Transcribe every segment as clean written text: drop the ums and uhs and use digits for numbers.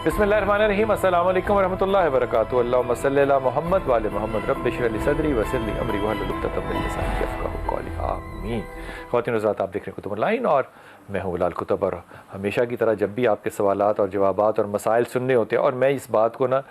बिस्मिल्लाहिर्रहमानिर्रहीम, अस्सलामु अलैकुम वरहमतुल्लाहि वबरकातुहू। अल्लाहुम्मा सल्लि अला मुहम्मद व आलि मुहम्मद, रब्बि इश्रह ली सदरी व यस्सिर ली अमरी वहलुल उक़दतम मिन लिसानी यफ़क़हू क़ौली। आमीन। ख़वातीन हज़रात, आप देख रहे हैं कुतुब ऑनलाइन और मैं हूँ बिलाल कुतुब। और हमेशा की तरह जब भी आपके सवालात और जवाबात और मसाइल सुनने होते हैं, और मैं इस बात को ना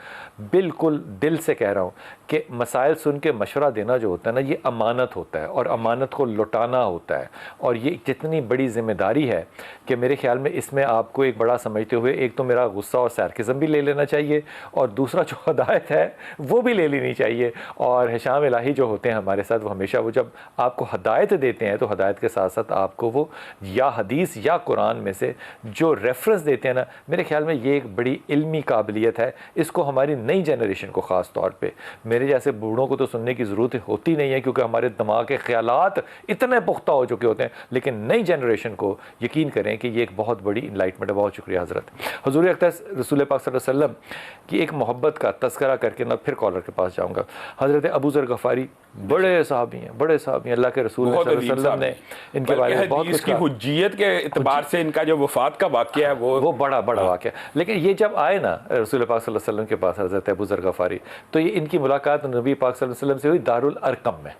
बिल्कुल दिल से कह रहा हूँ कि मसाइल सुन के मशवरा देना जो होता है ना, ये अमानत होता है और अमानत को लौटाना होता है। और ये जितनी बड़ी ज़िम्मेदारी है कि मेरे ख़्याल में इसमें आपको एक बड़ा समझते हुए एक तो मेरा गुस्सा और सैरकिज़म भी ले लेना चाहिए, और दूसरा जो हदायत है वो भी ले लेनी चाहिए। और हिशाम इलाही जो होते हैं हमारे साथ, वो हमेशा वो जब आपको हदायत देते हैं तो हदायत के साथ साथ आपको वो या हदीस या कुरान में से जो रेफरेंस देते हैं ना, मेरे ख्याल में ये एक बड़ी इल्मी काबिलियत है। इसको हमारी नई जनरेशन को ख़ास तौर पे, मेरे जैसे बूढ़ों को तो सुनने की ज़रूरत होती नहीं है क्योंकि हमारे दिमाग के ख़यालात इतने पुख्ता हो चुके होते हैं, लेकिन नई जनरेशन को यकीन करें कि ये एक बहुत बड़ी इनलाइटमेंट है। बहुत शुक्रिया हज़रत। हुज़ूर अक़दस रसूल पाक सल्लल्लाहु अलैहि वसल्लम की एक मोहब्बत का तज़किरा करके मैं फिर कॉलर के पास जाऊँगा। हज़रत अबू ज़र गफ़ारी बड़े साहबी हैं, बड़े साहबी हैं। अल्लाह के रसूल सल्लल्लाहु अलैहि वसल्लम ने इनके बारे में बहुत कुछ कहा। हुज्जियत के एतबार से इनका जो वफ़ात का वाक़या है वो बड़ा वाक़या। लेकिन ये जब आए ना रसूल पाक सल्लल्लाहु अलैहि वसल्लम के पास हज़रत अबू ज़र गफ़ारी, तो ये इनकी मुलाकात नबी पाक सल्लल्लाहु अलैहि वसल्लम से हुई दारुल अरकम में।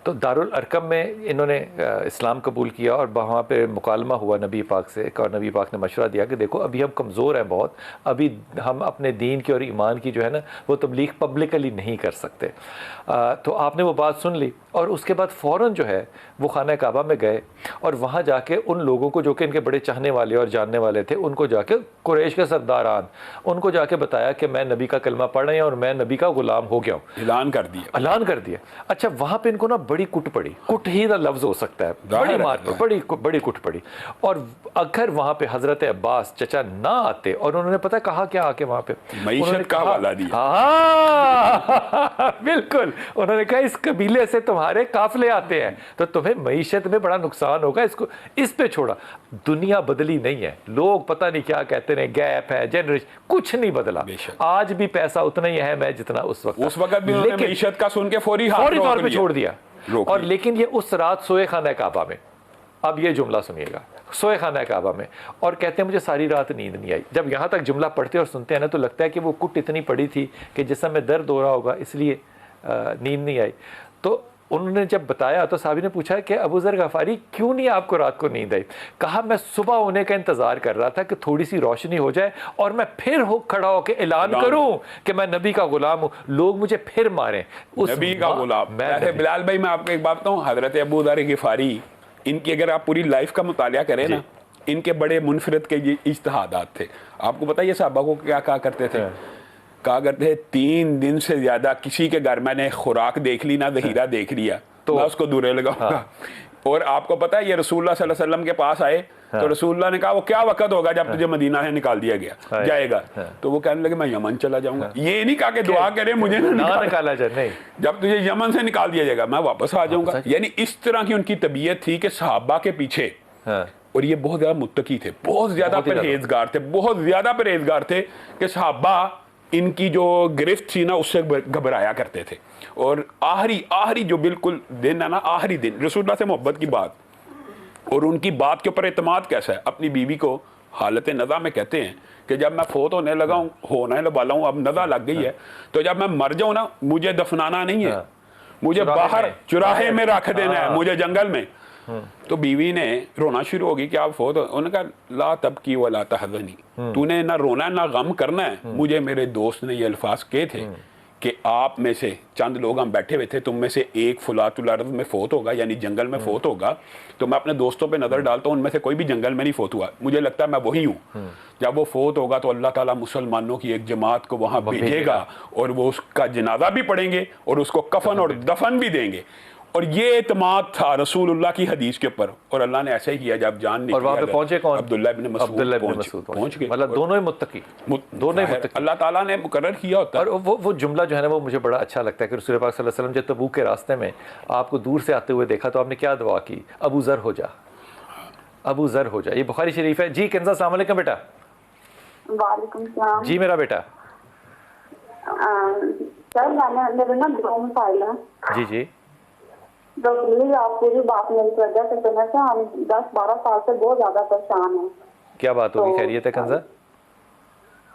तो दारुल अरकम में इन्होंने इस्लाम कबूल किया और वहाँ पे मुकालमा हुआ नबी पाक से, और नबी पाक ने मशवरा दिया कि देखो अभी हम कमज़ोर हैं बहुत, अभी हम अपने दीन की और ईमान की जो है ना वो तबलीग पब्लिकली नहीं कर सकते। तो आपने वो बात सुन ली और उसके बाद फ़ौरन जो है वो खाना काबा में गए और वहाँ जाके उन लोगों को जो कि इनके बड़े चाहने वाले और जानने वाले थे, उनको जाके कुरैश के सरदारान, उनको जाके बताया कि मैं नबी का कलमा पढ़ रहे हैं और मैं नबी का गुलाम हो गया हूँ। ऐलान कर दिया। अच्छा, वहाँ पे इनको ना बड़ी कुट पड़ी, कुट ही ना लफ्ज़ हो सकता है, बड़ी मार, बड़ी कुट पड़ी। और अगर वहाँ पे हज़रत अब्बास चचा ना आते, और उन्होंने पता कहा क्या आके वहाँ पे मईशत का हवाला दिया। बिल्कुल, उन्होंने कहा इस कबीले से तुम्हारे काफिले आते हैं तो तुम्हें मईशत में बड़ा नुकसान होगा, इसको इस पे छोड़ा। दुनिया बदली नहीं है, लोग पता नहीं क्या कहते हैं, गैप है, जनरेशन, कुछ नहीं बदला। आज भी पैसा उतना ही अहम है जितना उस वक्त भी उन्होंने मईशत का सुन के फौरी तौर पे छोड़ दिया। और लेकिन ये उस रात सोए खाना काबा में, अब ये जुमला सुनिएगा, सोए खाना काबा में, और कहते हैं मुझे सारी रात नींद नहीं आई। जब यहाँ तक जुमला पढ़ते और सुनते हैं ना तो लगता है कि वो कुट इतनी पड़ी थी कि जिसम में दर्द हो रहा होगा, इसलिए नींद नहीं आई। तो उन्होंने जब बताया तो साहबी ने पूछा कि अबू ज़र गफ़ारी क्यों नहीं आपको रात को नींद आई? कहा मैं सुबह होने का इंतज़ार कर रहा था कि थोड़ी सी रोशनी हो जाए और मैं फिर खड़ा होकर ऐलान करूं कि मैं नबी का गुलाम हूं, लोग मुझे फिर मारें। उस नबी का गुलाम। बिलाल भाई, मैं आपको एक बात बताऊं, हज़रत अबू ज़र गफ़ारी, इनकी अगर आप पूरी लाइफ का मुतालिया करें ना, इनके बड़े मुनफरद के ये इज्तिहादात थे। आपको पता है ये सहाबा को क्या कहा करते थे? कहा करते हैं 3 दिन से ज्यादा किसी के घर मैंने खुराक देख ली ना ज़हीरा देख लिया तो मैं उसको दूरे लगाऊंगा। और आपको पता है ये रसूलुल्लाह सल्लल्लाहु अलैहि वसल्लम के पास आए तो रसूलुल्लाह ने कहा वो क्या वक्त होगा जब तुझे मदीना से निकाल दिया जाएगा? तो वो कहने लगे मैं यमन चला जाऊंगा। ये नहीं कहा कि दुआ करे मुझे ना निकाला जाए, नहीं, जब तुझे यमन से निकाल दिया जाएगा मैं वापस आ जाऊंगा। यानी इस तरह की उनकी तबीयत थी कि सहाबा के पीछे, और ये बहुत ज्यादा मुत्तकी थे, बहुत ज्यादा परहेजगार थे कि सहाबा इनकी जो गिरफ्त थी ना उससे घबराया करते थे। और आखिरी जो बिल्कुल दिन है ना, आखिरी दिन रसूलुल्लाह से मोहब्बत की बात और उनकी बात के ऊपर एतमाद कैसा है। अपनी बीवी को हालत नज़ा में कहते हैं कि जब मैं फोत होने वाला हूँ, अब नज़ा लग गई है, तो जब मैं मर जाऊँ ना मुझे दफनाना नहीं है, मुझे बाहर चुराहे में रख देना है, मुझे जंगल में। तो बीवी ने रोना शुरू होगी कि आप फोत, उन्होंने कहा ला तबकी वला तहज़नी, तूने ना रोना ना गम करना है। मुझे मेरे दोस्त ने ये अल्फाज कहे थे कि आप में से चंद लोग हम बैठे हुए थे, तुम में से एक फुलातुल अर्ज़ में फोत होगा, यानी जंगल में फोत होगा। तो मैं अपने दोस्तों पे नज़र डालता हूँ, उनमें से कोई भी जंगल में नहीं फोत हुआ, मुझे लगता है मैं वही हूँ। जब वो फोत होगा तो अल्लाह ताला मुसलमानों की एक जमात को वहाँ भेजेगा और वो उसका जनाजा भी पढ़ेंगे और उसको कफन और दफन भी देंगे। और ये एतमाद था रसूलुल्लाह की हदीस के ऊपर, और अल्लाह ने ऐसे ही किया। जब जान निकली और वहाँ पे पहुंचे कौन? अब्दुल्लाह इब्न मसूद पहुंच गए। मतलब दोनों ही मुत्तकी, दोनों ही मुत्तकी अल्लाह ताला ने मुकर्रर किया होता है। और वो जुमला जो है ना वो मुझे बड़ा अच्छा लगता है कि रसूल पाक सल्लल्लाहु अलैहि वसल्लम जब तबूक के रास्ते में आपको दूर से आते हुए देखा तो आपने क्या दुआ की? अबू ज़र हो जा, अबू ज़र हो जा। ये बुखारी शरीफ है जी। कंज़ा अस्सलाम वालेकुम बेटा। वालेकुम सलाम जी मेरा बेटा। सर मेरे ना 2 मसाइल हैं। जी तो प्लीज आप पूरी बात मेरी वजह से सुनने से, हम 10-12 साल से बहुत ज्यादा परेशान हैं। क्या बात होगी? खैरियत है कंज़ा?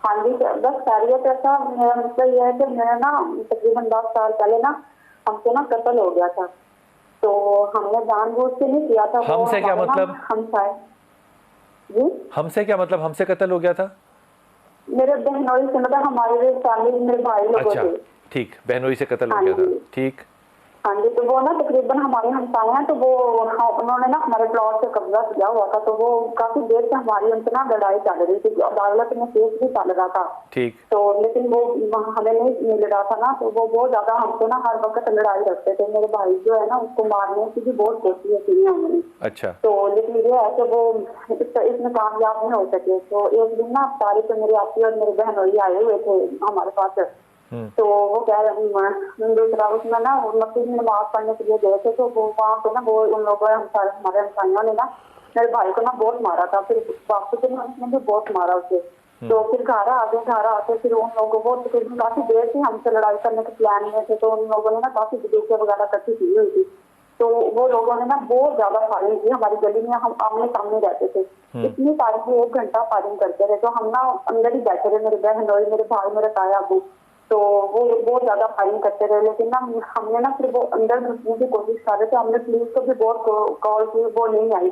हाँ जी बस खैरियत ऐसा। मेरा मतलब यह है कि मेरा ना तकरीबन 10 साल पहले ना हमसे ना कत्ल हो गया था, तो हमने जानबूझ के नहीं किया था। हमसे क्या मतलब? हमसाए जी, हमसे क्या मतलब? हमसे कत्ल हो गया था? मेरे बहनोई से, मतलब हमारे फैमिली मेरे भाई लोगों अच्छा से। ठीक, बहनोई से कत्ल हो हाँ गया था, जी। ठीक। हाँ जी, तो वो ना तकरीबन हमारे हमसाए हैं, तो वो उन्होंने ना हमारे प्लॉट से कब्जा किया हुआ था, तो वो काफी देर से हमारी उनसे ना लड़ाई चल रही थी, अदालत में केस भी चल रहा था। ठीक। तो लेकिन वो हमें नहीं मिल रहा था ना, तो वो बहुत ज्यादा हमसे ना हर वक्त लड़ाई करते थे। मेरे भाई जो है ना उसको मारने की भी बहुत कोशिश की है उन्होंने। अच्छा। तो लेकिन ये है कि वो इसमें कामयाब नहीं हो सके। तो एक दिन ना अफ्तारी पे मेरी आती और मेरे बहनोई आए हुए थे हमारे पास, तो वो कह रहे दूसरा उसमें ना मस्जिद में नमाज पढ़ने के लिए गए थे, तो वो वहाँ पे ना वो उन लोगों हमारे हमसाइयों ने ना मेरे भाई को ना बहुत मारा था। फिर वापस से उसने भी बहुत मारा उसे। तो फिर घर आते फिर उन लोगों को तकरीबन काफी देर से हमसे लड़ाई करने के प्लान में थे, तो उन लोगों ने ना काफी बंदूकें वगैरह इकट्ठी की हुई थी। तो वो लोगों ने ना बहुत ज्यादा फायरिंग की। हमारी गली में हम आमने सामने रहते थे, इतनी फायरिंग 1 घंटा फायरिंग करते रहे। तो हम ना अंदर ही बैठे रहे, मेरे बहनोई, मेरे भाई, मेरे ताया अबू, तो वो बहुत ज्यादा फायरिंग करते रहे। लेकिन ना हमने ना फिर वो अंदर घुसने की कोशिश कर रहे थे, हमने पुलिस को भी बहुत कॉल की, वो नहीं आई।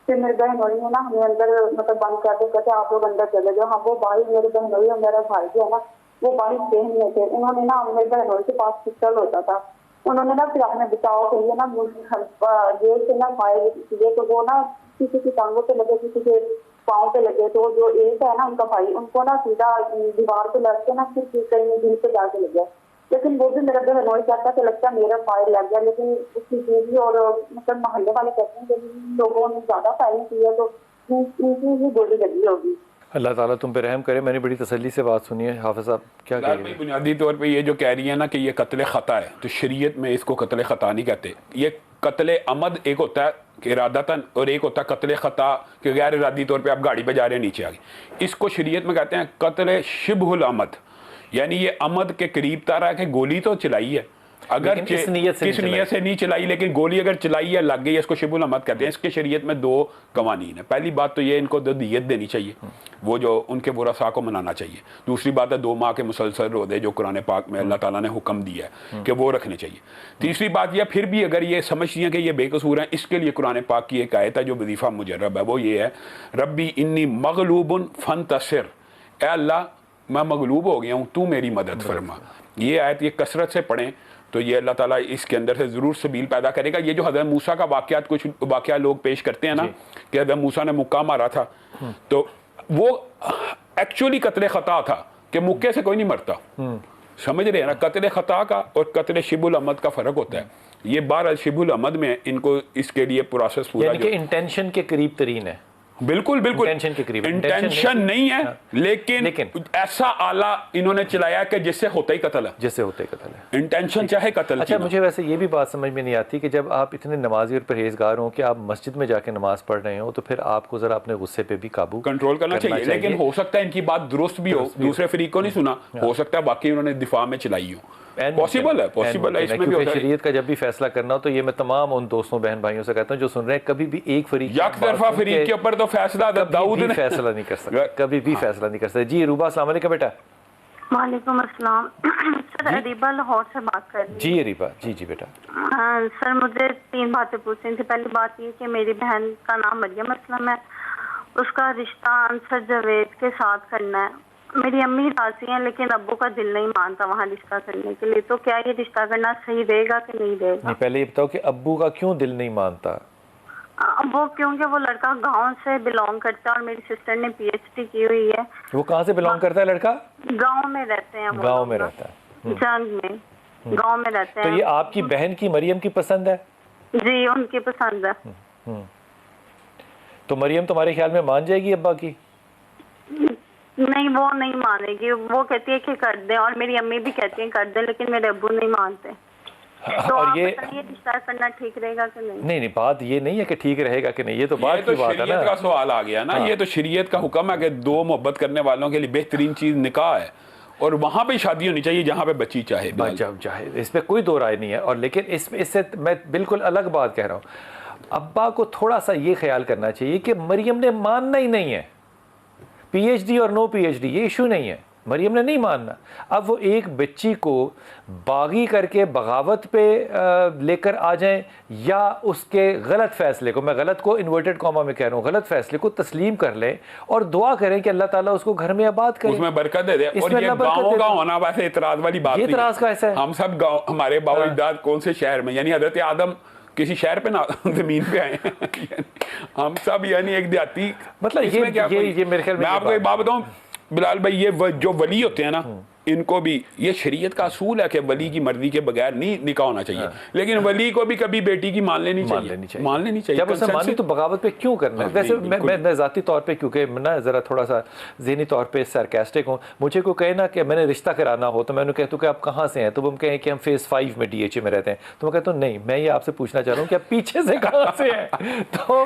फिर मेरे बहनोई ने ना हमें अंदर मतलब बंद करते कहते आप लोग अंदर चले जाओ। हाँ वो भाई, मेरे बहनोई और मेरा भाई जो है ना वो बाहर ट्रेन में थे, उन्होंने ना मेरे बहनोई के पास पिस्टल होता था, उन्होंने ना फिर अपने बचाव के लिए ना ये से ना फायर किए। तो वो ना किसी की टांगों पे लगे, किसी के पाँव पे लगे। तो जो एक है ना उनका भाई, उनको ना सीधा दीवार पे लग के ना फिर कहीं दिल पे जाके लग गया। लेकिन वो भी मेरा बहनोई कहता कि लगता मेरा फायर लग गया, लेकिन उसकी बीवी और मतलब मोहल्ले वाले कहते हैं कि लोगों ने ज्यादा फायरिंग की है तो उनकी ही गोली लगी होगी। अल्लाह ताला तुम पे रहम करे। मैंने बड़ी तसल्ली से बात सुनी है। हाफिज साहब क्या कह रहे हैं? बुनियादी तौर पे ये जो कह रही है ना कि ये कत्ल ख़ता है, तो शरीयत में इसको कत्ल ख़ता नहीं कहते। ये कत्ल अमद एक होता है इरादतन, और एक होता है कत्ल ख़ता कि गैर इरादी तौर पे आप गाड़ी पे जा रहे हैं नीचे आ गए। इसको शरीयत में कहते हैं कत्ल शिबहुल अमद, यानी ये अमद के करीब तारा कि गोली तो चलाई है, अगर किस नीयत से नहीं चलाई, लेकिन गोली अगर चलाई है लग गई, इसको शिबुल अमद कहते हैं। इसके शरीयत में 2 कवानीन है। पहली बात तो ये इनको दियत देनी चाहिए, वो जो उनके बुरसा को मनाना चाहिए। दूसरी बात है 2 माह के मुसलसल रोज़े जो कुरान पाक में अल्लाह ताला ने हुक्म दिया है कि वो रखने चाहिए। तीसरी बात यह फिर भी अगर ये समझती हैं कि ये बेकसूर हैं, इसके लिए कुरान पाक की एक आयत है जो वजीफ़ा मुजर्रब है, वो ये है रब्बी इन्नी मगलूबुन फंतसिर, ए अल्लाह मैं मगलूब हो गया हूँ, तू मेरी मदद फरमा। ये आयत ये कसरत से पढ़ें तो ये अल्लाह ताला इसके अंदर से ज़रूर सबील पैदा करेगा। ये जो हज़रत मूसा का वाक़यात, कुछ वाक़या लोग पेश करते हैं ना कि हज़रत मूसा ने मुक्का मारा था, तो वो एक्चुअली कत्ल ख़ता था कि मुक्के से कोई नहीं मरता। समझ रहे हैं ना? कत्ल ख़ता का और कत्ल शिबुल अमद का फ़र्क होता है। ये बार शिबुल अमद में इनको इसके लिए प्रोसेस पूरा इंटेंशन के करीब तरीन है। बिल्कुल बिल्कुल इंटेंशन के करीब, इंटेंशन नहीं है, लेकिन ऐसा आला इन्होंने चलाया कि जिससे होता ही कत्ल है, जिससे होता ही कत्ल है। इंटेंशन चाहे कत्ल। अच्छा मुझे वैसे ये भी बात समझ में नहीं आती कि जब आप इतने नमाजी और परहेजगार हो कि आप मस्जिद में जाके नमाज पढ़ रहे हो, तो फिर आपको जरा अपने गुस्से पे भी काबू कंट्रोल करना चाहिए। लेकिन हो सकता है इनकी बात दुरुस्त भी हो, दूसरे फरीक को नहीं सुना, हो सकता है बाकी उन्होंने दिफा में चलाई हो। पॉसिबल है इसमें भी। शरीयत का जब भी फैसला करना हो तो ये मैं तमाम उन दोस्तों बहन भाइयों से कहता हूँ जो सुन रहे हैं, कभी भी एक फरीक यकतरफा फरीक के ऊपर तो फैसला दाऊद ने फैसला नहीं कर सकता, कभी भी फैसला नहीं कर सकता। जी रूबा, अस्सलाम वालेकुम बेटा। वालेकुम अस्सलाम। सर अरीबा लाहौर से बात कर रही हूँ। जी अरीबा, जी जी बेटा। सर मुझे 3 बातें पूछनी थी। पहली बात ये कि मेरी बहन का नाम मरियम असलम है, उसका रिश्ता अंसर जावेद के साथ करना है। मेरी अम्मी राजी हैं लेकिन अब्बू का दिल नहीं मानता वहाँ रिश्ता करने के लिए, तो क्या ये रिश्ता करना सही रहेगा कि नहीं रहेगा? नहीं, पहले ये बताओ कि अब्बू का क्यों दिल नहीं मानता? वो क्योंकि वो लड़का गांव से बिलोंग करता है और मेरी सिस्टर ने PhD की हुई है। वो कहाँ से बिलोंग करता है लड़का? गांव में रहते हैं। गांव में रहता है, जंग में गांव में रहते हैं। तो ये आपकी बहन की मरियम की पसंद है? जी उनकी पसंद है। तो मरियम तुम्हारे ख्याल में मान जाएगी अब्बा की? नहीं, वो नहीं मानेगी। वो कहती है कि कर दे, और मेरी अम्मी भी कहती है कर दे, लेकिन मेरे अब्बू नहीं मानते। तो और ये रिश्ता करना ठीक रहेगा कि नहीं? नहीं, बात ये नहीं है कि ठीक रहेगा कि नहीं, ये तो बात की बात है ना। का सवाल आ गया ना। ये तो शरीयत का हुक्म है कि 2 मोहब्बत करने वालों के लिए बेहतरीन चीज निकाह है, और वहां पे शादी होनी चाहिए जहां पे बच्ची चाहे, चाहे, इसमें कोई दो राय नहीं है। और लेकिन इससे मैं बिल्कुल अलग बात कह रहा हूँ। अब्बा को थोड़ा सा ये ख्याल करना चाहिए कि मरियम ने मानना ही नहीं है। PhD और नो PhD ये इशू नहीं है, मरियम ने नहीं मानना। अब वो एक बच्ची को बागी करके बगावत पे लेकर आ जाएं या उसके गलत फैसले को, मैं गलत को इन्वर्टेड कॉमा में कह रहा हूँ, गलत फैसले को तस्लीम कर लें और दुआ करें कि अल्लाह ताला उसको घर में आबाद करे, उसमें बरकत दे दे। और ये गाँव का होना वैसे इतराज वाली बात ये नहीं इतराज का ऐसा है। हम सब गाँव, हमारे बाबा अजदाद कौन से शहर में, यानी हजरत आदम किसी शहर पे ना जमीन पे आए हैं हम सब यानी एक देहाती, मतलब ये मेरे ख्याल में मैं आपको एक बात बताऊं बिलाल भाई, ये जो वली होते हैं ना, इनको भी ये शरीयत का असूल है कि वली की मर्जी के बगैर नहीं निकाह होना चाहिए, लेकिन वली को भी कभी बेटी की मान लेनी चाहिए। जब उसे मानी तो बगावत पे क्यों करना है? वैसे मैं ज़ाती तौर पे, क्योंकि ना ज़रा थोड़ा सा ज़हनी तौर पे सरकास्टिक हूँ, मुझे को कहे ना कि मैंने रिश्ता कराना हो तो मैं उन्हें कहता हूँ कि आप कहाँ से हैं, तो हम कहें कि हम फेज़ 5 में DHA में रहते हैं, तो मैं कहता हूँ नहीं, मैं ये आपसे पूछना चाह रहा हूँ कि आप पीछे से कहाँ से हैं। तो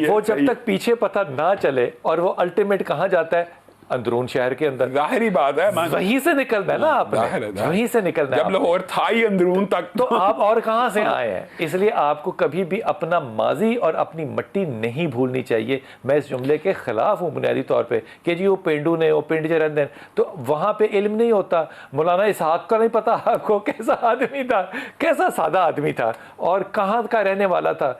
वो जब तक पीछे पता ना चले और वो अल्टीमेट कहाँ जाता है, अंदरून शहर के अंदर, जाहिर बात है वहीं से निकलना है ना आपने, वहीं से निकलना है। जब लाहौर था ही अंदरून तक, तो आप और कहां से आए हैं? इसलिए आपको कभी भी अपना माजी और अपनी मिट्टी नहीं भूलनी चाहिए। मैं इस जुमले के खिलाफ हूं बुनियादी तौर पे कि जी वो पेंडू ने, वो पिंड च रहते हैं, तो वहां पे इल्म नहीं होता। मौलाना इसहाक का नहीं पता आपको कैसा आदमी था, कैसा सादा आदमी था और कहां का रहने वाला था।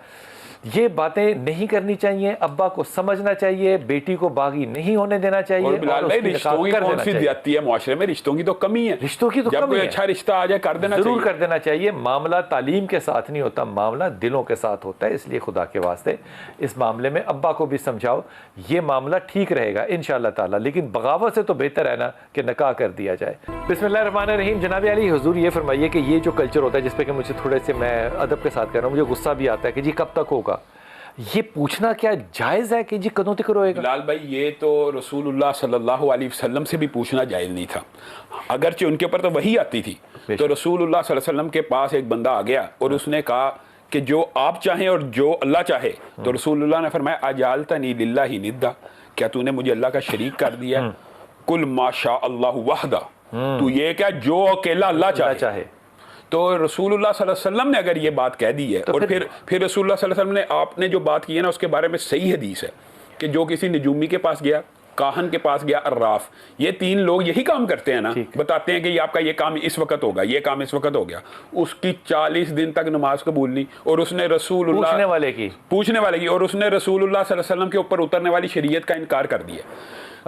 ये बातें नहीं करनी चाहिए, अब्बा को समझना चाहिए, बेटी को बागी नहीं होने देना चाहिए। और बिलाल भाई, रिश्तों की कौन सी ज्यादती है मुआशरे में? रिश्तों की तो कमी है, रिश्तों की तो जब कोई अच्छा रिश्ता आ जाए कर देना चाहिए, जरूर कर देना चाहिए। मामला तालीम के साथ नहीं होता, मामला दिलों के साथ होता है। इसलिए खुदा के वास्ते इस मामले में अब्बा को भी समझाओ, ये मामला ठीक रहेगा इंशाअल्लाह ताला, लेकिन बगावत से तो बेहतर है ना कि निकाह कर दिया जाए। बिस्मिल्लाहिर्रहमानिर्रहीम। जनाब अली हुजूर ये फरमाइए कि ये जो कल्चर होता है जिस पे कि मुझे थोड़े से, मैं अदब के साथ कह रहा हूँ, मुझे गुस्सा भी आता है कि जी कब तक होगा, ये पूछना क्या जायज़ है कि जी कदों तक रोएगा? बिलाल भाई, ये तो रसूलुल्लाह सल्लल्लाहु अलैहि वसल्लम से भी पूछना जायज़ नहीं था, अगरचे उनके ऊपर तो वही आती थी। तो रसूलुल्लाह सल्लल्लाहु अलैहि वसल्लम के पास एक बंदा आ गया और उसने कहा कि जो आप चाहें और जो अल्लाह चाहे, तो रसूलुल्लाह ने फरमाया अजालतनी लिल्लाहि निद्दा, क्या तूने मुझे अल्लाह का शरीक कर दिया? कुल माशा अल्लाहु वहदा, तू ये क्या जो अकेला अल्लाह चाहे। तो रसूलुल्लाह सल्लल्लाहु अलैहि वसल्लम ने अगर ये बात कह दी है, तो और फिर रसूलुल्लाह सल्लल्लाहु अलैहि वसल्लम ने आपने जो बात की है ना, उसके बारे में सही हदीस है कि जो किसी निजूमी के पास गया, काहन के पास गया, अर्राफ, ये 3 लोग यही काम करते हैं ना, बताते हैं कि ये आपका ये काम इस वक्त होगा, ये काम इस वक्त हो गया, उसकी 40 दिन तक नमाज कबूल नहीं, और उसने रसूलुल्लाह पूछने वाले की और उसने रसूलुल्लाह सल्लल्लाहु अलैहि वसल्लम के ऊपर उतरने वाली शरीयत का इनकार कर दिया।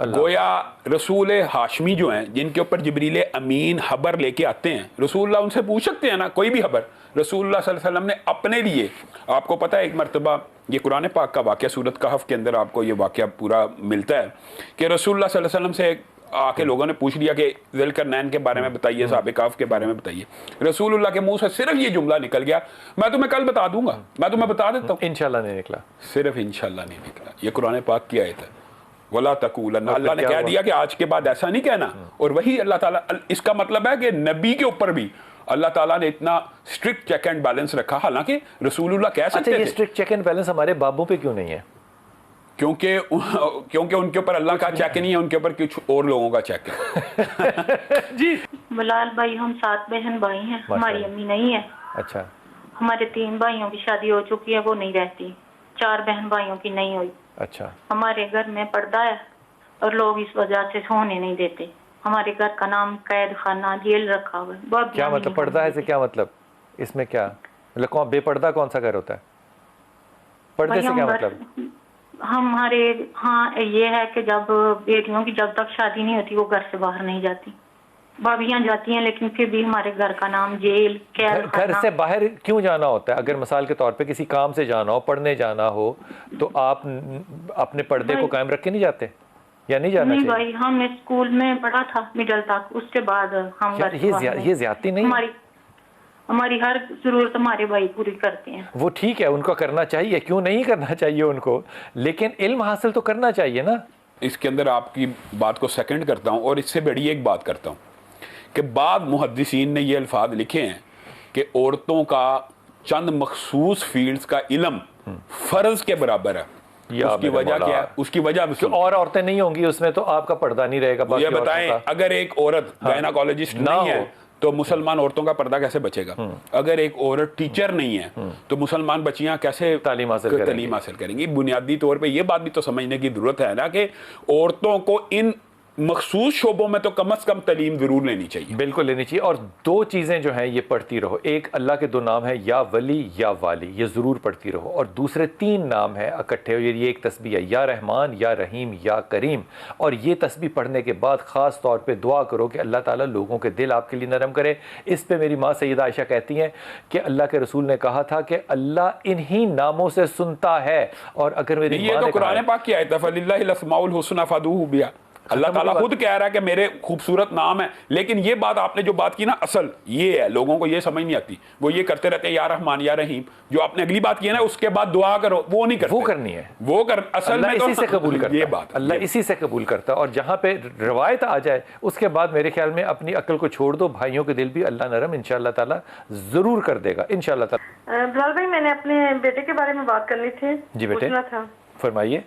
गोया रसूल हाशमी जो हैं, जिनके ऊपर जिब्रील अमीन खबर लेके आते हैं, रसूलुल्लाह उनसे पूछ सकते हैं ना कोई भी खबर। रसूलुल्लाह सल्लल्लाहु अलैहि वसल्लम ने अपने लिए, आपको पता है एक मरतबा ये कुरान पाक का वाक़या, सूरत कहफ के अंदर आपको ये वाक़या पूरा मिलता है कि रसूलुल्लाह सल्लल्लाहु अलैहि वसल्लम से आके लोगों ने पूछ लिया कि ज़ुल्करनैन के बारे में बताइए, साहब कहफ के बारे में बताइए। रसूलुल्लाह के मुंह से सिर्फ ये जुमला निकल गया, मैं तुम्हें कल बता दूंगा, मैं तुम्हें बता देता हूँ। इंशाल्लाह नहीं निकला, सिर्फ इंशाल्लाह नहीं निकला। ये कुरान पाक की आयत है, वला तकूलन्ना, अल्लाह ने कह दिया कि आज के बाद ऐसा नहीं कहना। और वही अल्लाह ताला, इसका मतलब है कि नबी के ऊपर भी अल्लाह ताला ने इतना स्ट्रिक्ट चेक एंड बैलेंस रखा, हालांकि रसूलुल्लाह कह सकते थे। ये स्ट्रिक्ट चेक एंड बैलेंस हमारे बाबों पे क्यों नहीं है? क्योंकि उनके ऊपर अल्लाह का चेक नहीं है, उनके ऊपर कुछ और लोगों का चेक है। जी बिलाल भाई, हम 7 बहन भाई हैं, हमारी अम्मी नहीं है। अच्छा। हमारे 3 भाइयों की शादी हो चुकी है, वो नहीं रहती, 4 बहन भाइयों की नहीं हुई। अच्छा। हमारे घर में पर्दा है और लोग इस वजह से सोने नहीं देते। हमारे घर का नाम कैद खाना, जेल रखा हुआ है। क्या मतलब पर्दा है से क्या मतलब? इसमें क्या मतलब, कौन बेपर्दा कौन सा घर होता है? पर्दे से क्या मतलब? हमारे हाँ ये है कि जब बेटियों की जब तक शादी नहीं होती वो घर से बाहर नहीं जाती, भाभियां जाती हैं, लेकिन फिर भी हमारे घर का नाम जेल कैद। घर से बाहर क्यों जाना होता है? अगर मिसाल के तौर पे किसी काम से जाना हो, पढ़ने जाना हो, तो आप अपने पर्दे को कायम रख के नहीं जाते या नहीं जाना? नहीं भाई, हम स्कूल में पढ़ा था मिडिल तक, उसके बाद हम घर ये ज्यादती नहीं? हमारी हर जरूरत हमारे भाई पूरी करते हैं। वो ठीक है, उनको करना चाहिए, क्यों नहीं करना चाहिए उनको, लेकिन इल्म हासिल तो करना चाहिए ना। इसके अंदर आपकी बात को सेकंड करता हूँ और इससे बड़ी एक बात करता हूँ कि बाद मुहद्दिसीन ने ये अल्फाज लिखे हैं कि औरतों का चंद मखसूस फील्ड्स का इल्म फर्ज के बराबर है। उसकी वजह क्या है? उसकी वजह और औरतें नहीं होंगी उसमें, तो आपका पर्दा नहीं रहेगा। ये बताएं, अगर एक औरत गायनाकोलॉजिस्ट नहीं है तो मुसलमान औरतों का पर्दा कैसे बचेगा? अगर एक औरत टीचर नहीं है तो मुसलमान बच्चियां कैसे तालीम हासिल करेंगी? बुनियादी तौर पे ये बात भी तो समझने की जरूरत है ना कि औरतों को इन मखसूस शोबों में तो कम से कम तालीम जरूर लेनी चाहिए। बिल्कुल लेनी चाहिए। और दो चीज़ें जो हैं ये पढ़ती रहो, एक अल्लाह के दो नाम है या वली या वाली, ये ज़रूर पढ़ती रहो, और दूसरे 3 नाम है इकट्ठे हो, ये एक तस्बीह है, या रहमान या रहीम या करीम। और ये तस्बीह पढ़ने के बाद ख़ास तौर पे दुआ करो कि अल्लाह ताला लोगों के दिल आपके लिए नरम करे। इस पे मेरी माँ सैयदा आयशा कहती हैं कि अल्लाह के रसूल ने कहा था कि अल्लाह इन्हीं नामों से सुनता है। और अगर मेरी ये तो कुरान पाक की आयत है, फलिल्लाहिल अस्माउल हुस्ना फदूहु बिहा। अल्लाह ताला खुद कह रहा है कि मेरे खूबसूरत नाम है। लेकिन ये बात आपने जो बात की ना, असल ये है, लोगों को ये समझ नहीं आती। वो ये करते रहते हैं या रहमान या रहीम, जो आपने अगली बात की है ना उसके बाद दुआ करो, वो नहीं करते। वो करनी है, वो कर असल में इसी से कबूल करता ये है, बात अल्लाह इसी से कबूल करता है। और जहाँ पे रवायत आ जाए उसके बाद मेरे ख्याल में अपनी अक्ल को छोड़ दो, भाइयों के दिल भी अल्लाह नरम इंशाअल्लाह ताला जरूर कर देगा इंशाअल्लाह ताला। बिलाल भाई, मैंने अपने बेटे के बारे में बात करनी थी। जी बेटे, पूछना था। फरमाइए।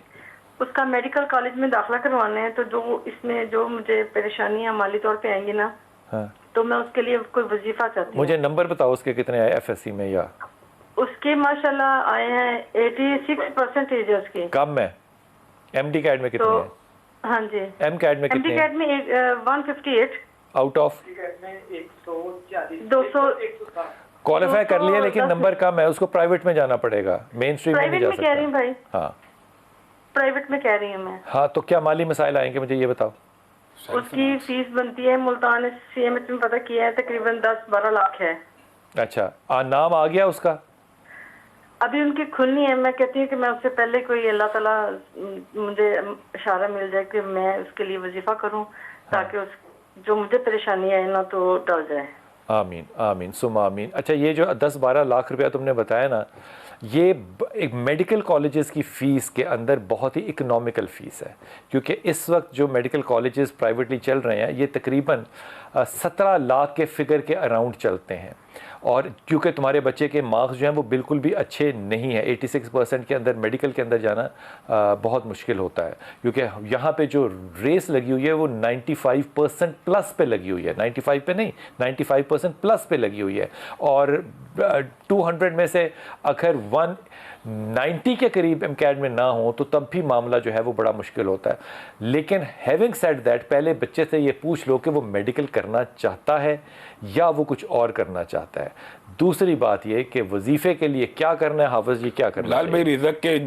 उसका मेडिकल कॉलेज में दाखिला करवाना है, तो जो इसमें जो मुझे परेशानियां माली तौर पे आएंगी ना, हाँ। तो मैं उसके लिए कोई वजीफा चाहती हूँ। मुझे नंबर बताओ उसके कितने आए FSC में? या उसके माशाल्लाह आए हैं 86% है उसके। कम है? MD कैड में कितने तो हैं? हाँ जी। M कैड में कितने MD कैड में 158 आउट ऑफ 200 क्वालिफाई कर लिया, लेकिन नंबर कम है, उसको प्राइवेट में जाना पड़ेगा, मेन स्ट्रीम में नहीं प्राइवेट जा में कह रही हूँ भाई, सकता। हाँ प्राइवेट में कह रही हूँ मैं। हाँ, तो क्या माली मसाइल आएंगे मुझे ये बताओ। उसकी फीस बनती है मुल्तान CMH में पता किया है, तकरीबन 10-12 लाख है। अच्छा, नाम आ गया उसका? अभी उनकी खुलनी है। मैं कहती हूँ कि मैं उससे पहले कोई अल्लाह ताला मुझे इशारा मिल जाए कि मैं उसके लिए वजीफा करूँ, ताकि उस जो मुझे परेशानी है ना तो टल जाए। आमीन आमीन सुम आमीन। अच्छा, ये जो 10-12 लाख रुपया तुमने बताया ना, ये एक मेडिकल कॉलेजेस की फ़ीस के अंदर बहुत ही इकोनॉमिकल फ़ीस है, क्योंकि इस वक्त जो मेडिकल कॉलेजेस प्राइवेटली चल रहे हैं ये तकरीबन 17 लाख के फिगर के अराउंड चलते हैं। और क्योंकि तुम्हारे बच्चे के मार्क्स जो हैं वो बिल्कुल भी अच्छे नहीं है, 86% के अंदर मेडिकल के अंदर जाना बहुत मुश्किल होता है, क्योंकि यहाँ पे जो रेस लगी हुई है वो 95% प्लस पे लगी हुई है, 95 पे नहीं, 95% प्लस पे लगी हुई है। और 200 में से अगर 190 के करीब MCAT में ना हो तो तब भी मामला जो है वो बड़ा मुश्किल होता है। लेकिन हैविंग सेड दैट, पहले बच्चे से ये पूछ लो कि वो मेडिकल करना चाहता है या वो कुछ और करना चाहता है। दूसरी बात ये कि वजीफे के लिए क्या करना है, हाफिज जी क्या करना है? लाल भाई, रिज़्क़ के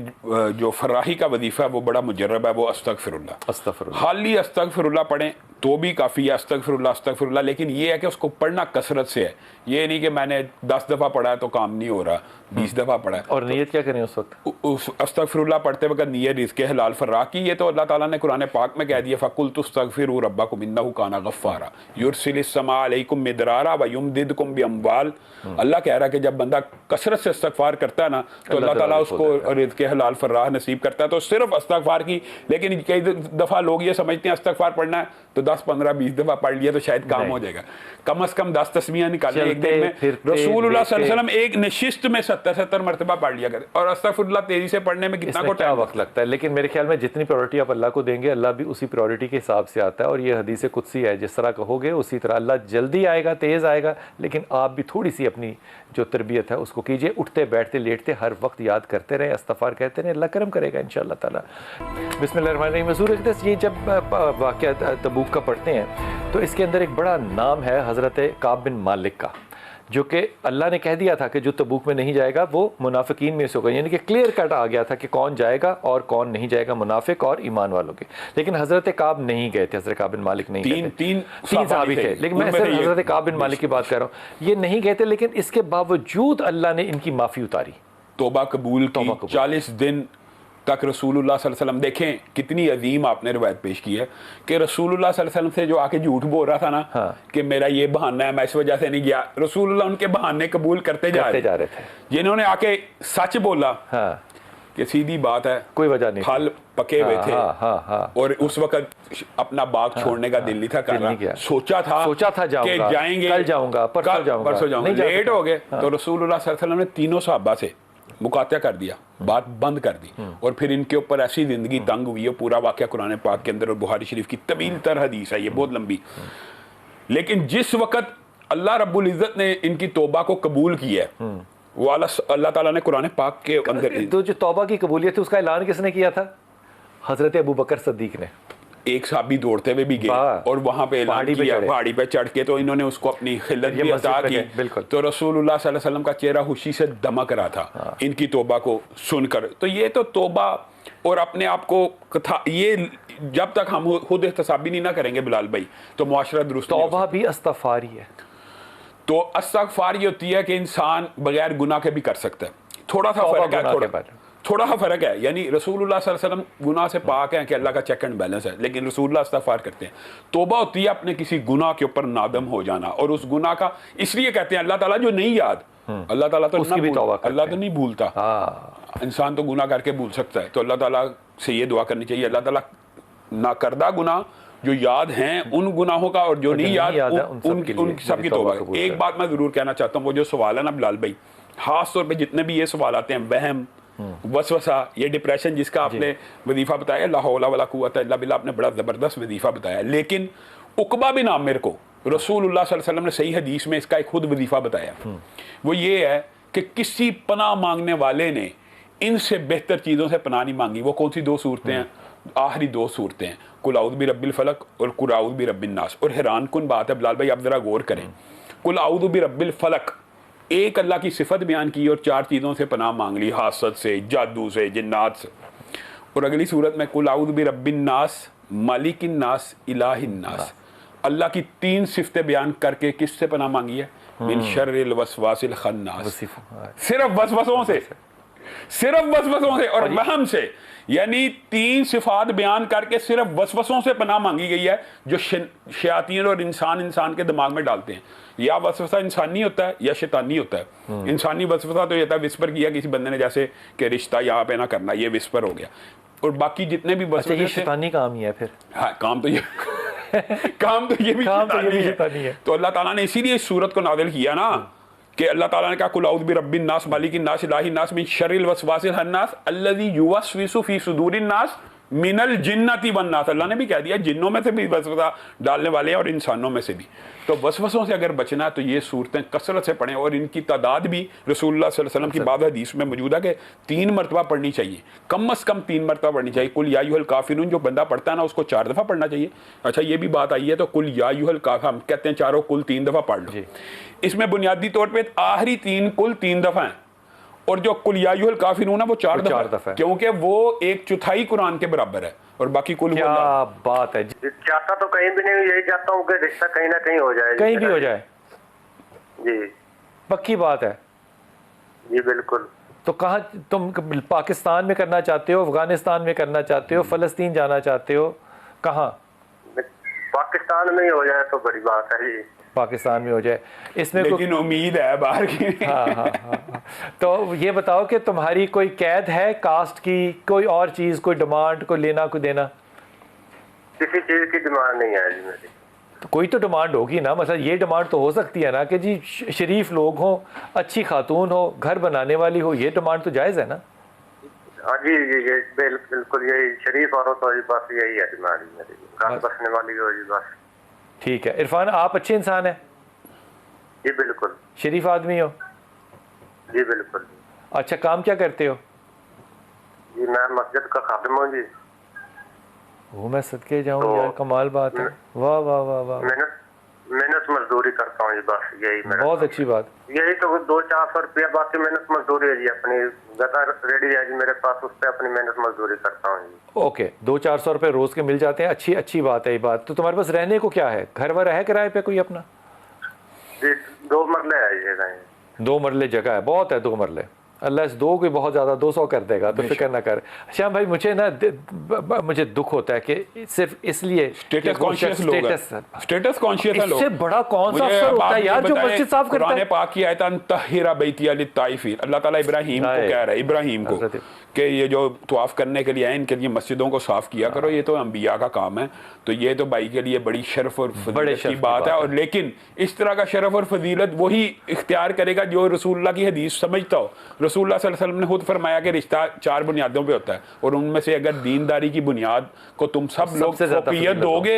जो फराही का वजीफा है वो बड़ा मुजर्रब है, वो अस्तगफिरुल्लाह। अस्तगफिरुल्लाह, खाली अस्तगफिरुल्लाह पढ़ें तो भी काफ़ी है, अस्तगफिरुल्लाह अस्तगफिरुल्लाह। लेकिन ये है कि उसको पढ़ना कसरत से है, ये नहीं कि मैंने 10 दफ़ा पढ़ा है तो काम नहीं हो रहा, 20 दफ़ा पढ़ा है। और नियत क्या करें उस वक्त? उस अस्तगफिरुल्लाह पढ़ते वक्त नियत रिज़्क़ हलाल फर्राह की। ये तो अल्लाह ताला ने कुरान पाक में कह दिया, फ़कुल्तु अस्तगफिरू रब्बकुम इन्नहु काना गफ़्फ़ारा युरसिलिस समा अलैकुम मिदरारा व युमदिदकुम बिअम्वाल। अल्लाह कह रहा है कि जब बंदा कसरत से इस्तगफार करता है ना तो अल्लाह ताला उसको रिज़्क़ हलाल फर्राह नसीब करता है। तो सिर्फ इस्तगफार की, लेकिन कई दफ़ा लोग ये समझते हैं इस्तगफार पढ़ना है तो 10, 15, 20 दफ़ा पढ़ लिया तो शायद काम हो जाएगा। कम से कम 10 तस्बीहां निकालें एक दिन में। रसूलुल्लाह सल्लल्लाहु अलैहि वसल्लम एक नशिस्त में 70 मरतबा पढ़ लिया करते। और अस्तगफिरुल्लाह तेजी से पढ़ने में कितना क्या वक्त लगता है? लेकिन मेरे ख्याल में जितनी प्रायोरिटी आप अल्लाह को देंगे, अल्लाह भी उसी प्रायोरिटी के हिसाब से आता है। और ये हदीस कुदसी है, जिस तरह कहोगे उसी तरह अल्लाह जल्दी आएगा, तेज़ आएगा। लेकिन आप भी थोड़ी सी अपनी जो तरबियत है उसको कीजिए, उठते बैठते लेटते हर वक्त याद करते रहें, इस्तग़फ़ार कहते रहें, अल्लाह करम करेगा इंशाअल्लाह ताला। बिस्मिल्लाहिर्रहमानिर्रहीम। ये जब वाक़या तबूक का पढ़ते हैं तो इसके अंदर एक बड़ा नाम है हज़रत काब बिन मालिक का, जो कि अल्लाह ने कह दिया था कि जो तबूक में नहीं जाएगा वो मुनाफिकीन में से होगा, यानी कि क्लियर कट आ गया था कि कौन जाएगा और कौन नहीं जाएगा, मुनाफिक और ईमान वालों के। लेकिन हज़रत काब नहीं गए थे, हज़रत काब बिन मालिक नहीं गए थे। तीन सहाबी थे, लेकिन मैं सिर्फ हज़रत काब बिन मालिक की बात कर रहा हूँ। ये नहीं गए थे, लेकिन इसके बावजूद अल्लाह ने इनकी माफ़ी उतारी, तौबा कबूल की। 40 दिन तक रसूलुल्लाह सल्लल्लाहु अलैहि वसल्लम, देखें कितनी अजीम आपने रवायत पेश की है कि रसूलुल्लाह सल्लल्लाहु अलैहि वसल्लम से जो आके झूठ बोल रहा था ना, हाँ। कि मेरा ये बहाना है, मैं इस वजह से नहीं गया, रसूलुल्लाह उनके बहाने कबूल करते जा रहे थे। जिन्होंने आके सच बोला, हाँ, कि सीधी बात है, कोई वजह नहीं, फल पके हुए थे, और उस वक्त अपना बाग छोड़ने का दिल नहीं था कर रहा, सोचा था कि जाएंगे, कल जाऊंगा, परसों जाऊंगा, लेट हो गए। तो रसूलुल्लाह सल्लल्लाहु अलैहि वसल्लम ने तीनों सहाबा से मुकाता कर दिया, बात बंद कर दी, और फिर इनके ऊपर ऐसी जिंदगी तंग हुई है। पूरा वाकया कुरान पाक के अंदर और बुखारी शरीफ की तवील तर हदीस है, ये बहुत लंबी। लेकिन जिस वक्त अल्लाह रब्बुल इज़्ज़त ने इनकी तौबा को कबूल किया है। वो अल्लाह ताला ने कुरान पाक के अंदर तो जो तौबा की कबूलियत थी उसका ऐलान किसने किया था? हज़रत अबू बकर सिद्दीक ने। एक साहबी दौड़ते हुए भी गए और वहां पे ऐलान किया, पहाड़ी पे चढ़ के, तो इन्होंने उसको अपनी खिल्लत भी अता की। तो रसूलुल्लाह सल्लल्लाहु अलैहि वसल्लम का चेहरा खुशी से दमक रहा था इनकी तौबा को सुनकर। तो ये तो तौबा और अपने आप को कथा, ये जब तक हम खुद एहतसाबी नहीं ना करेंगे बिलाल भाई तो मुआशरा दुरुस्त नहीं हो तौबा भी इस्तग़फ़ार ही है। तो इस्तग़फ़ार ये होती है कि इंसान बगैर गुनाह के भी कर सकता है। थोड़ा सा फर्क है, थोड़ा सा फर्क है। यानी रसूलुल्लाह सल्लल्लाहु अलैहि वसल्लम गुनाह से पाक हैं कि अल्लाह का चेक एंड बैलेंस है, लेकिन रसूलुल्लाह इस्तग़फ़ार करते हैं। तौबा होती है अपने किसी गुनाह के ऊपर नादम हो जाना, और उस गुनाह का इसलिए कहते हैं अल्लाह ताला जो नहीं याद, अल्लाह ताला तो उसकी भी तौबा करते हैं। अल्लाह तो नहीं भूलता। इंसान तो गुनाह करके भूल सकता है, तो अल्लाह ताला से ये दुआ करनी चाहिए अल्लाह ताला ना करदा गुनाह जो याद हैं उन गुनाहों का, और जो नहीं याद उन सब की तौबा। एक बात मैं जरूर कहना चाहता हूँ, वो जो सवाल है ना बिलाल भाई, खास तौर पे जितने भी ये सवाल आते हैं, वहम, वसवसा, ये डिप्रेशन जिसका आपने वजीफा बताया, ला हौला वला कुव्वता इल्ला बिल्लाह, आपने बड़ा जबरदस्त वजीफा बताया। लेकिन उकबा बिन आमिर को रसूलुल्लाह सल्लल्लाहु अलैहि वसल्लम ने सही हदीस में इसका एक खुद वजीफा बताया। वो ये है कि किसी पनाह मांगने वाले ने इनसे बेहतर चीज़ों से पनाह नहीं मांगी। वो कौन सी दो सूरतें हैं? आखिरी दो सूरतें हैं, कुल आऊज़ु बि रब्बिल फलक और कुल आऊज़ु बि रब्बिन नास। और हैरान कुन बात है बिलाल भाई, आप जरा गौर करें, कुल आऊज़ु बि रब्बिल फलक एक अल्लाह की सिफत बयान की और चार चीज़ों से पनाह मांग ली, हासद से, जादू से, जिन्नात से। और अगली सूरत में कुल आऊज़ु बि रब्बिन नास मालिकिन नास इलाहिन नास, अल्लाह की तीन सिफतें बयान करके किससे पनाह मांगी है? मिन शर्रिल वसवासिल खन्नास। सिर्फ वसवसों से, सिर्फ वसवसों से और वहम से, यानी तीन सिफात बयान करके सिर्फ वसवसों से पनाह मांगी गई है जो शयातीन और इंसान के दिमाग में डालते हैं। या वसवसा इंसानी होता है या शैतानी होता है। इंसानी वसवसा तो ये था विस्पर किया किसी बंदे ने, जैसे कि रिश्ता यहाँ पे ना करना, ये विस्पर हो गया। और बाकी जितने भी वसवसे, ये शैतानी काम ही है फिर। हाँ, काम तो ये काम तो ये भी शैतानी है। तो अल्लाह ताला ने इसीलिए इस सूरत को नाज़िल किया ना कि अल्लाह ताला ने कहा कुल आऊज़ु बि रब्बिन नास मालिकिन नास इलाहिन नास मिन शर्रिल वसवासिल खन्नास अल्लज़ी युवस्विसु फी सुदूरिन नास मिनल जिन्नति वन नास। अल्लाह ने भी कह दिया जिन्नों में से भी वसवसा डालने वाले हैं और इंसानों में से भी। तो वसवसों से अगर बचना है तो ये सूरतें कसरत से पढ़ें, और इनकी तादाद भी रसूलुल्लाह सल्लल्लाहु अलैहि वसल्लम की बाद हदीस में मौजूद है कि 3 मरतबा पढ़नी चाहिए, कम अज़ कम 3 मरतबा पढ़नी चाहिए। कुल या अय्युहल काफिरून जो बंदा पढ़ता है ना उसको 4 दफ़ा पढ़ना चाहिए। अच्छा, ये भी बात आई है, तो कुल या अय्युहल काफिरून हम कहते हैं चारों कुल 3 दफ़ा पढ़ लो। इसमें बुनियादी तौर पर आखिरी 3 कुल 3 दफ़ा हैं, और जो कुल या अय्युहल काफिरून है वो 4 दफ़ा है, क्योंकि वो 1/4 कुरान के बराबर है। और बाकी कुल क्या बात है। चाहता तो कहीं भी नहीं, यही चाहता हूँ कि रिश्ता कहीं ना कहीं हो जाए, कहीं भी हो जाए। जी, पक्की बात है जी बिल्कुल। तो कहाँ तुम पाकिस्तान में करना चाहते हो, अफगानिस्तान में करना चाहते हो, फलस्तीन जाना चाहते हो, कहाँ? पाकिस्तान में ही हो जाए तो बड़ी बात है जी। पाकिस्तान में हो जाए, इसमें लेकिन उम्मीद है बाहर की। हाँ। तो ये बताओ कि तुम्हारी कोई कैद है कास्ट की, कोई और चीज़, कोई डिमांड, कोई लेना कोई देना? किसी चीज़ की डिमांड नहीं है जी मेरी। तो कोई तो डिमांड होगी ना, मतलब ये डिमांड तो हो सकती है ना कि जी शरीफ लोग हों, अच्छी खातून हो, घर बनाने वाली हो, ये डिमांड तो जायज़ है ना? हाँ जी जी जी बिल्कुल, यही शरीफ औरत हो जी, बस यही है डिमांड मेरी, घर बसने वाली हो जी बस। ठीक है। इरफान, आप अच्छे इंसान हैं? जी बिल्कुल। शरीफ आदमी हो? जी बिल्कुल। अच्छा, काम क्या करते हो? जी मैं मस्जिद का खादिम हूँ जी। वो मैं सदके जाऊँ यार, कमाल बात है। वाह वाह वाह वाह। मेहनत मजदूरी करता हूँ जी, बस यही मेरा। बहुत अच्छी बात। यही तो 200-400 रुपया, बाकी मेहनत मजदूरी है जी, अपनी गता रेडी है जी मेरे पास, उस पर अपनी मेहनत मजदूरी करता हूँ जी। ओके, 200-400 रुपये रोज के मिल जाते हैं, अच्छी बात है ये बात। तो तुम्हारे पास रहने को क्या है? घर वर है किराए पे कोई अपना? जी 2 मरले है ये। 2 मरले जगह है, बहुत है 2 मरले। अल्लाह इस 2 को बहुत ज़्यादा 200 कर देगा, तो फिक्र ना कर। श्याम भाई, मुझे ना मुझे दुख होता है कि सिर्फ इसलिए स्टेटस कॉन्शियस लोग हैं, स्टेटस कॉन्शियस है लोग। इससे बड़ा कौन सा अफसर होता है यार जो मस्जिद साफ करता है? कुरान पाक की आयत तहिरा बैतिया लित्ताइफीन, अल्लाह ताला इब्राहीम को कह रहा है, इब्राहीम को कि ये जो तवाफ करने के लिए आए इनके लिए मस्जिदों को साफ किया करो, ये तो अंबिया का काम है। तो ये तो भाई के लिए बड़ी शर्फ और फजीलत की बात है। और लेकिन इस तरह का शर्फ और फजीलत वही इख्तियार करेगा जो रसूलुल्लाह की हदीस समझता हो। रसूलुल्लाह सल्लल्लाहु अलैहि वसल्लम ने खुद फरमाया कि रिश्ता 4 बुनियादों पे होता है, और उनमें से अगर दीनदारी की बुनियाद को तुम सब लोग फौकियत दोगे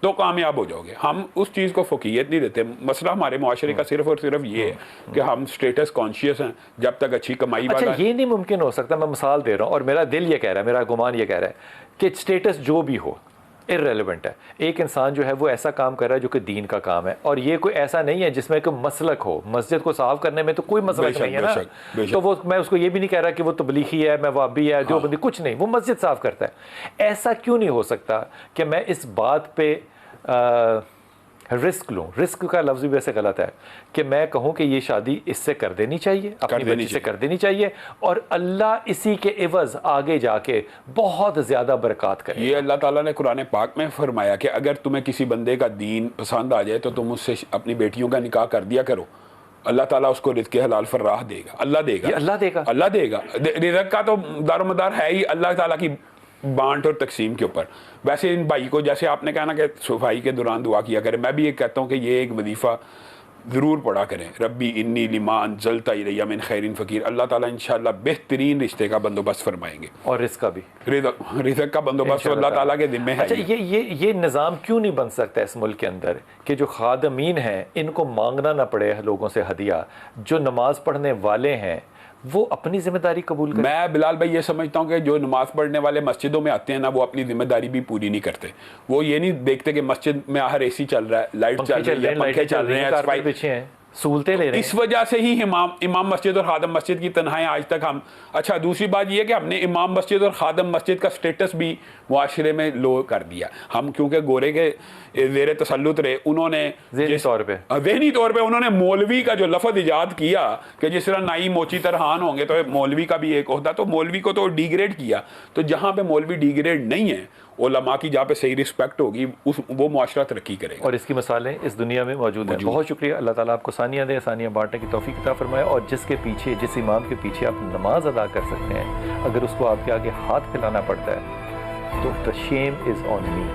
तो कामयाब हो जाओगे। हम उस चीज़ को फोकियत नहीं देते। मसला हमारे मुआशरे का सिर्फ और सिर्फ ये है कि हम स्टेटस कॉन्शियस हैं। जब तक अच्छी कमाई अच्छा, वाला ये नहीं मुमकिन हो सकता, मैं मिसाल दे रहा हूँ और मेरा दिल ये कह रहा है, मेरा गुमान ये कह रहा है कि स्टेटस जो भी हो इररेलेवेंट है। एक इंसान जो है वो ऐसा काम कर रहा है जो कि दीन का काम है, और ये कोई ऐसा नहीं है जिसमें कोई मसलक हो। मस्जिद को साफ करने में तो कोई मसलक नहीं है ना, तो वो मैं उसको ये भी नहीं कह रहा कि वो तबलीगी है, मैं वहाबी है, जो बंदी, कुछ नहीं, वो मस्जिद साफ करता है। ऐसा क्यों नहीं हो सकता कि मैं इस बात पे रिस्क लूँ? रिस्क का लफ्ज़ भी वैसे गलत है कि मैं कहूँ कि ये शादी इससे कर देनी चाहिए, अपनी बच्ची से कर देनी चाहिए, और अल्लाह इसी के एवज़ आगे जाके बहुत ज़्यादा बरकत करे। ये अल्लाह ताला ने कुरान पाक में फरमाया कि अगर तुम्हें किसी बंदे का दीन पसंद आ जाए तो तुम उससे अपनी बेटियों का निकाह कर दिया करो। अल्लाह ताला उसको रिज़्क़ हलाल फर्राह देगा। अल्लाह देगा, अल्लाह देगा, अल्लाह देगा। रिज़्क़ का तो दारोमदार है ही अल्लाह ताला की बांट और तकसीम के ऊपर। वैसे इन भाई को, जैसे आपने कहा ना कि सफाई के दौरान दुआ किया करें, मैं भी ये कहता हूँ कि ये एक वजीफ़ा ज़रूर पढ़ा करें। रब्बी इन्नी लिमा अंज़लता इलैया मिन खैरिन फ़कीर। अल्लाह ताला इंशाअल्लाह बेहतरीन रिश्ते का बंदोबस्त फरमाएंगे, और रिज़्क़ का भी, रिज़्क़ का बंदोबस्त अल्लाह ताला के ज़िम्मे है। अच्छा, ये निज़ाम क्यों नहीं बन सकता इस मुल्क के अंदर कि जो खादमीन हैं इनको मांगना ना पड़े लोगों से हदिया, जो नमाज पढ़ने वाले हैं वो अपनी जिम्मेदारी कबूल करें? मैं बिलाल भाई ये समझता हूँ कि जो नमाज पढ़ने वाले मस्जिदों में आते हैं ना, वो अपनी जिम्मेदारी भी पूरी नहीं करते। वो ये नहीं देखते कि मस्जिद में हर एसी चल रहा है, लाइट चल रही है, पंखे चल रहे हैं, पीछे हैं, सहूलतें ले रहे हैं। इस वजह से ही इमाम मस्जिद और खादम मस्जिद की तन्हाई आज तक हम। अच्छा, दूसरी बात यह है कि हमने इमाम मस्जिद और खादम मस्जिद का स्टेटस भी मुआशरे में लो कर दिया। हम क्योंकि गोरे के ज़ेर तसल्लुत रहे, उन्होंने ज़हनी तौर पे उन्होंने मौलवी का जो लफ्ज़ इजाद किया कि जिस तरह नाई मोची तरहान होंगे तो मौलवी का भी एक होता, तो मौलवी को तो डिग्रेड किया। तो जहाँ पे मौलवी डिग्रेड नहीं है, उलमा की जहाँ पे सही रिस्पेक्ट होगी, वो मुआशरा तरक्की करेगा। और इसकी मिसालें इस दुनिया में मौजूद हैं। बहुत शुक्रिया, अल्लाह ताला आपको सानिया दे, सानिया बांटने की तौफीक अता फरमाए। और जिसके पीछे, जिस इमाम के पीछे आप नमाज अदा कर सकते हैं, अगर उसको आपके आगे हाथ फैलाना पड़ता है तो the shame is on me.